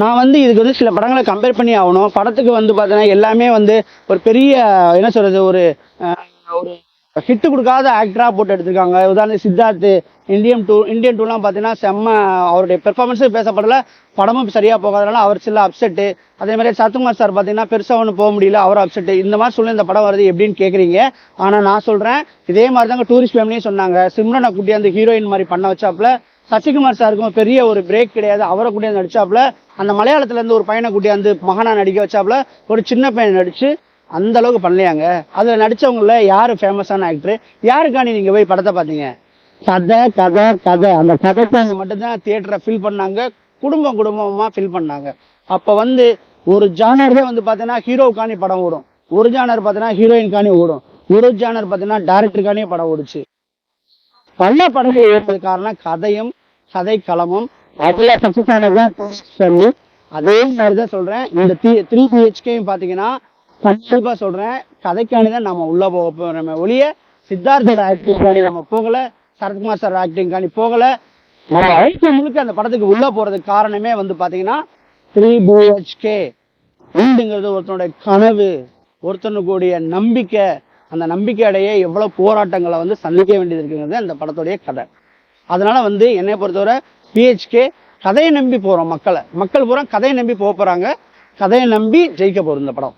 நான் வந்து இதுக்கு வந்து சில படங்களை கம்பேர் பண்ணி ஆகணும். படத்துக்கு வந்து பார்த்தீங்கன்னா எல்லாமே வந்து ஒரு பெரிய என்ன சொல்றது ஒரு ஒரு ஹிட்டு கொடுக்காத ஆக்டரா போட்டு எடுத்திருக்காங்க. உதாரணம் சித்தார்த் இந்தியன் டூலாம் பார்த்தீங்கன்னா செம்ம அவருடைய பெர்ஃபார்மன்ஸும் பேசப்படல, படமும் சரியா போகாதனால அவர் சில அப்செட்டு. அதே மாதிரி சரத்குமார் சார் பார்த்தீங்கன்னா பெருசாக ஒன்றும் போக முடியல, அவர் அப்செட்டு. இந்த மாதிரி சொல்லி இந்த படம் வருது எப்படின்னு கேட்குறீங்க. ஆனால் நான் சொல்கிறேன் இதே மாதிரி தாங்க டூரிஸ்ட் ஃபேமிலியும் சொன்னாங்க. சிம்ரனை கூட்டி அந்த ஹீரோயின் மாதிரி பண்ண வச்சாப்புல சசிகுமார் சாருக்கும் பெரிய ஒரு பிரேக் கிடையாது, அவரை கூட்டியாந்து நடிச்சாப்புல. அந்த மலையாளத்துல இருந்து ஒரு பையனை கூட்டியாந்து மகனா நடிக்க வச்சாப்புல, ஒரு சின்ன பையனை நடிச்சு அந்த அளவுக்கு பண்ணலையாங்க. அதுல நடிச்சவங்கள யாரு ஃபேமஸான ஆக்டர், யாருக்காண்டி நீங்க போய் படத்தை பார்த்தீங்க? கதை கதை கதை. அந்த கதைக்காக மட்டும்தான் தியேட்டரை ஃபில் பண்ணாங்க, குடும்பமா ஃபில் பண்ணாங்க. அப்ப வந்து ஒரு ஜானரே வந்து பாத்தீங்கன்னா ஹீரோவுக்கானி படம் ஓடும், ஒரு ஜானர் பார்த்தீங்கன்னா ஹீரோயின்கானி ஓடும், ஒரு ஜானர் பார்த்தீங்கன்னா டேரக்டருக்கானே படம் ஓடுச்சு. பல படங்கள் ஏற்பது காரணம் கதையும் கதை களமும். அதுல சக்சஸ் ஆனதுதான் ஃபேமிலி. அதே மாதிரிதான் சொல்றேன், இந்த 3 BHK பாத்தீங்கன்னா கண்டிப்பா சொல்றேன் கதைக்கானிதான் நம்ம உள்ள போக போறோம் ஒழிய சித்தார்த்தோட ஆக்டிங்கானி நம்ம போகல, சரத்குமார் சார் ஆக்டிங்கானி போகல. நம்ம வாழ்க்கை முழுக்க அந்த படத்துக்கு உள்ள போறதுக்கு காரணமே வந்து பாத்தீங்கன்னா 3 BHK. வீடுங்கிறது ஒருத்தனுடைய கனவு, ஒருத்தனுடைய நம்பிக்கை. அந்த நம்பிக்கை அடைய எவ்வளவு போராட்டங்களை வந்து சந்திக்க வேண்டியது இருக்குங்கிறது அந்த படத்துடைய கதை. அதனால வந்து என்னை பொறுத்தவரை BHK கதையை நம்பி போறோம். மக்கள் பூரா கதையை நம்பி போறாங்க, கதையை நம்பி ஜெயிக்க போறோம் இந்த படம்.